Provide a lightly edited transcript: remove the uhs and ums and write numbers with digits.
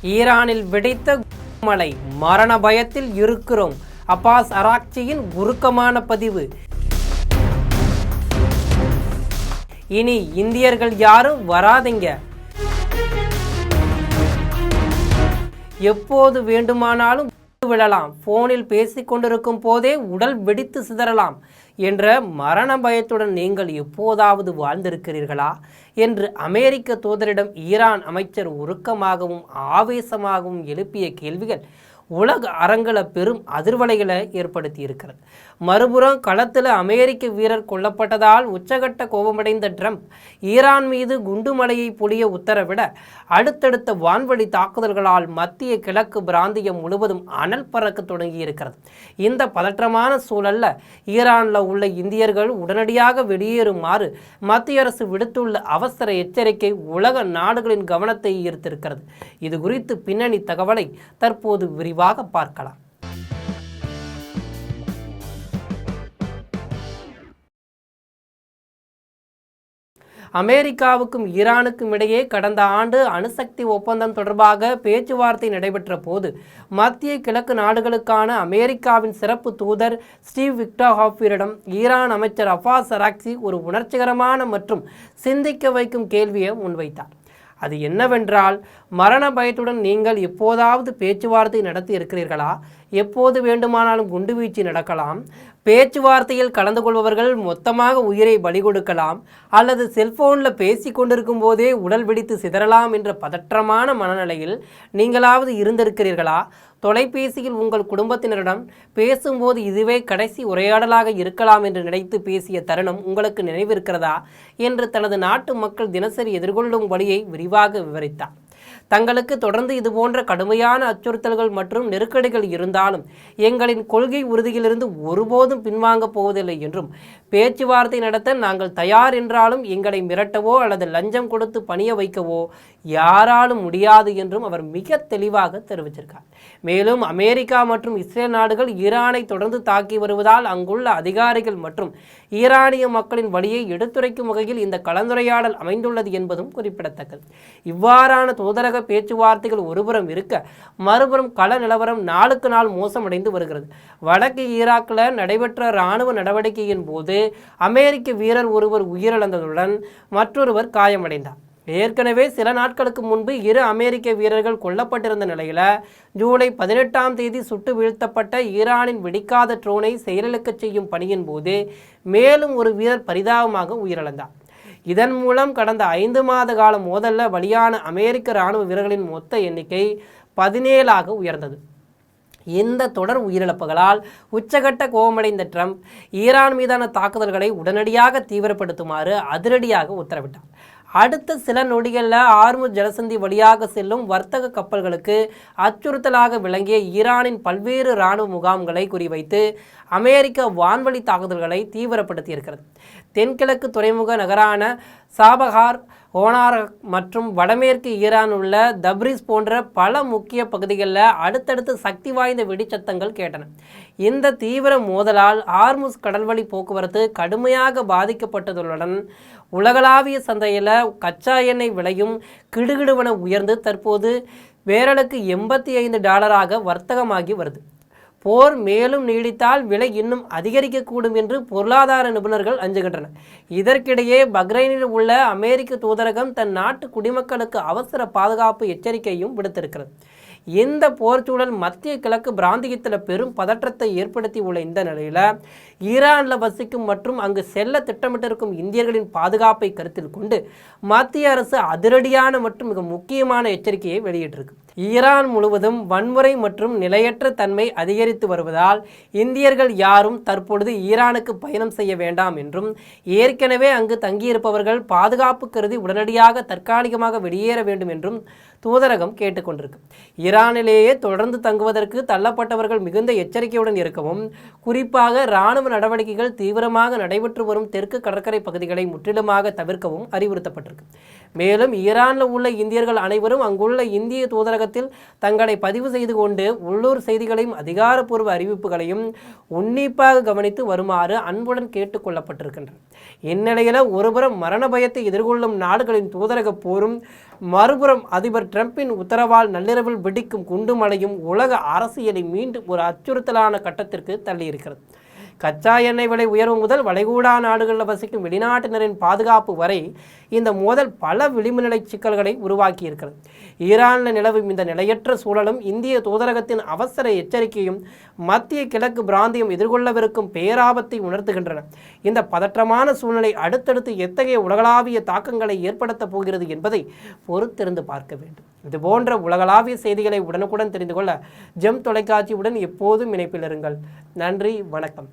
ஈரானில் வெடித்த மழை, மரண பயத்தில் இருக்கிறோம். அப்பாஸ் அராக்சியின் உருக்கமான பதிவு. இனி இந்தியர்கள் யாரும் வராதீங்க. எப்போது வேண்டுமானாலும் விழலாம். போனில் பேசிக் கொண்டிருக்கும் போதே உடல் வெடித்து சிதறலாம் என்ற மரண பயத்துடன் நீங்கள் எப்போதாவது வாழ்ந்திருக்கிறீர்களா என்று அமெரிக்க தூதரிடம் ஈரான் அமைச்சர் உருக்கமாகவும் ஆவேசமாகவும் எழுப்பிய கேள்விகள் உலக அரங்கில் பெரும் அதிர்வலைகளை ஏற்படுத்தி இருக்கிறது. மறுபுறம் களத்தில் அமெரிக்க வீரர் கொல்லப்பட்டதால் உச்சகட்ட கோபமடைந்த ட்ரம்ப் ஈரான் மீது குண்டுமலையை பொழிய உத்தரவிட அடுத்தடுத்த வான்வழி தாக்குதல்களால் மத்திய கிழக்கு பிராந்தியம் முழுவதும் அனல் பறக்க தொடங்கி இருக்கிறது. இந்த பதற்றமான சூழல்ல ஈரானில் உள்ள இந்தியர்கள் உடனடியாக வெளியேறுமாறு மத்திய அரசு விடுத்துள்ள அவசர எச்சரிக்கை உலக நாடுகளின் கவனத்தை ஈர்த்திருக்கிறது. இது குறித்து பின்னணி தகவலை தற்போது விரிவாக பார்க்கலாம். அமெரிக்காவுக்கும் ஈரானுக்கும் இடையே கடந்த ஆண்டு அணுசக்தி ஒப்பந்தம் தொடர்பாக பேச்சுவார்த்தை நடைபெற்ற போது மத்திய கிழக்கு நாடுகளுக்கான அமெரிக்காவின் சிறப்பு தூதர் ஸ்டீவ் விட்கோஃபிடம் ஈரான் அமைச்சர் அப்பாஸ் அராக்சி ஒரு உணர்ச்சிகரமான மற்றும் சிந்திக்க வைக்கும் கேள்வியை முன்வைத்தார். அது என்னவென்றால், மரண பயத்துடன் நீங்கள் எப்போதாவது பேச்சுவார்த்தை நடத்தி இருக்கிறீர்களா? எப்போது வேண்டுமானாலும் குண்டுவீச்சு நடக்கலாம். பேச்சுவார்த்தையில் கலந்து கொள்பவர்கள் மொத்தமாக உயிரை பலி கொடுக்கலாம் அல்லது செல்போனில் பேசி கொண்டிருக்கும் போதே உடல் வெடித்து சிதறலாம் என்ற பதற்றமான மனநிலையில் நீங்களாவது இருந்திருக்கிறீர்களா? தொலைபேசியில் உங்கள் குடும்பத்தினரிடம் பேசும்போது இதுவே கடைசி உரையாடலாக இருக்கலாம் என்று நினைத்து பேசிய தருணம் உங்களுக்கு நினைவிருக்கிறதா என்று தனது நாட்டு மக்கள் தினசரி எதிர்கொள்ளும் வழியை விரிவாக விவரித்தார். தங்களுக்கு தொடர்ந்து இதுபோன்ற கடுமையான அச்சுறுத்தல்கள் மற்றும் நெருக்கடிகள் இருந்தாலும் எங்களின் கொள்கை உறுதியிலிருந்து ஒருபோதும் பின்வாங்கப் போவதில்லை என்றும், பேச்சுவார்த்தை நடத்த நாங்கள் தயார் என்றாலும் எங்களை மிரட்டவோ அல்லது லஞ்சம் கொடுத்து பணிய வைக்கவோ யாராலும் முடியாது என்றும் அவர் மிக தெளிவாக தெரிவித்திருக்கார். மேலும் அமெரிக்கா மற்றும் இஸ்ரேல் நாடுகள் ஈரானை தொடர்ந்து தாக்கி வருவதால் அங்குள்ள அதிகாரிகள் மற்றும் ஈரானிய மக்களின் வழியை எடுத்துரைக்கும் வகையில் இந்த கலந்துரையாடல் அமைந்துள்ளது என்பதும் குறிப்பிடத்தக்கது. இவ்வாறான தூதரக பேச்சுவார்த்தைகள் ஒருபுறம் இருக்க, மறுபுறம் கள நிலவரம் நாளுக்கு நாள் மோசமடைந்து வருகிறது. வடக்கு ஈராக்கில் நடைபெற்ற இராணுவ நடவடிக்கையின் போது அமெரிக்க வீரர் ஒருவர் உயிரிழந்ததுடன் மற்றொருவர் காயமடைந்தார். ஏற்கனவே சில நாட்களுக்கு முன்பு 2 அமெரிக்க வீரர்கள் கொல்லப்பட்டிருந்த நிலையில் ஜூலை 18ஆம் தேதி சுட்டு வீழ்த்தப்பட்ட ஈரானின் வெடிக்காத ட்ரோனை செயலிழக்க செய்யும் பணியின் போது மேலும் ஒரு வீரர் பரிதாபமாக உயிரிழந்தார். இதன் மூலம் கடந்த 5 மாத கால மோதல்ல பலியான அமெரிக்க இராணுவ வீரர்களின் மொத்த எண்ணிக்கை 17ஆக உயர்ந்தது. இந்த தொடர் உயிரிழப்புகளால் உச்சகட்ட கோபமடைந்த ட்ரம்ப் ஈரான் மீதான தாக்குதல்களை உடனடியாக தீவிரப்படுத்துமாறு அதிரடியாக உத்தரவிட்டார். அடுத்த சில நொடிகளில் ஹார்முஸ் ஜலசந்தி வழியாக செல்லும் வர்த்தக கப்பல்களுக்கு அச்சுறுத்தலாக விளங்கிய ஈரானின் பல்வேறு இராணுவ முகாம்களை குறிவைத்து அமெரிக்க வான்வழி தாக்குதல்களை தீவிரப்படுத்தியிருக்கிறது. தென்கிழக்கு துறைமுக நகரான சாபஹார், ஓனார் மற்றும் வடமேற்கு ஈரான் உள்ள தப்ரிஸ் போன்ற பல முக்கிய பகுதிகளில் அடுத்தடுத்து சக்தி வாய்ந்த வெடிச்சத்தங்கள் கேட்டன. இந்த தீவிர மோதலால் ஹார்முஸ் கடல்வழி போக்குவரத்து கடுமையாக பாதிக்கப்பட்டதுடன் உலகளாவிய சந்தையில் கச்சா எண்ணெய் விலையும் கிடுகிடுவன உயர்ந்து தற்போது பேரலுக்கு $85 வர்த்தகமாகி வருது. போர் மேலும் நீடித்தால் விலை இன்னும் அதிகரிக்கக்கூடும் என்று பொருளாதார நிபுணர்கள் அஞ்சுகின்றனர். இதற்கிடையே பஹ்ரைனில் உள்ள அமெரிக்க தூதரகம் தன் நாட்டு குடிமக்களுக்கு அவசர பாதுகாப்பு எச்சரிக்கையும் விடுத்திருக்கிறது. இந்த போர்ச்சூழல் மத்திய கிழக்கு பிராந்தியத்தில் பெரும் பதற்றத்தை ஏற்படுத்தி உள்ள இந்த நிலையில் ஈரானில் வசிக்கும் மற்றும் அங்கு செல்ல திட்டமிட்டிருக்கும் இந்தியர்களின் பாதுகாப்பை கருத்தில் கொண்டு மத்திய அரசு அதிரடியான மற்றும் மிக முக்கியமான எச்சரிக்கையை வெளியிட்டிருக்கு. ஈரான் முழுவதும் வன்முறை மற்றும் நிலையற்ற தன்மை அதிகரித்து வருவதால் இந்தியர்கள் யாரும் தற்பொழுது ஈரானுக்கு பயணம் செய்ய வேண்டாம் என்றும், ஏற்கனவே அங்கு தங்கியிருப்பவர்கள் பாதுகாப்பு கருதி உடனடியாக தற்காலிகமாக வெளியேற வேண்டும் என்றும் தூதரகம் கேட்டுக்கொண்டிருக்கு. ஈரானிலேயே தொடர்ந்து தங்குவதற்கு தள்ளப்பட்டவர்கள் மிகுந்த எச்சரிக்கையுடன் இருக்கவும், குறிப்பாக இராணுவ நடவடிக்கைகள் தீவிரமாக நடைபெற்று வரும் தெற்கு கடற்கரை பகுதிகளை முற்றிலுமாக தவிர்க்கவும் அறிவுறுத்தப்பட்டிருக்கு. மேலும் ஈரானில் உள்ள இந்தியர்கள் அனைவரும் அங்குள்ள இந்திய தூதரகத்தில் தங்களை பதிவு செய்து கொண்டு உள்ளூர் செய்திகளையும் அதிகாரப்பூர்வ அறிவிப்புகளையும் உன்னிப்பாக கவனித்து வருமாறு அன்புடன் கேட்டுக்கொள்ளப்பட்டிருக்கின்றனர். இந்நிலையில் ஒருபுறம் மரண பயத்தை எதிர்கொள்ளும் நாடுகளின் தூதரக போரும், மறுபுறம் அதிபர் டிரம்பின் உத்தரவால் நள்ளிரவில் வெடிக்கும் குண்டுமலையும் உலக அரசியலை மீண்டும் ஒரு அச்சுறுத்தலான கட்டத்திற்கு தள்ளியிருக்கிறது. கச்சா எண்ணெய் விலை உயர்வு முதல் வளைகுடா நாடுகளில் வசிக்கும் வெளிநாட்டினரின் பாதுகாப்பு வரை இந்த மோதல் பல விளிம்புநிலை சிக்கல்களை உருவாக்கி இருக்கிறது. ஈரானில் நிலவும் இந்த நிலையற்ற சூழலும் இந்திய தூதரகத்தின் அவசர எச்சரிக்கையும் மத்திய கிழக்கு பிராந்தியம் எதிர்கொள்ளவிருக்கும் பேராபத்தை உணர்த்துகின்றன. இந்த பதற்றமான சூழ்நிலை அடுத்தடுத்து எத்தகைய உலகளாவிய தாக்கங்களை ஏற்படுத்தப் போகிறது என்பதை பொறுத்திருந்து பார்க்க வேண்டும். இதுபோன்ற உலகளாவிய செய்திகளை உடனுக்குடன் தெரிந்து கொள்ள ஜெம் தொலைக்காட்சியுடன் எப்போதும் இணைப்பில் இருங்கள். நன்றி, வணக்கம்.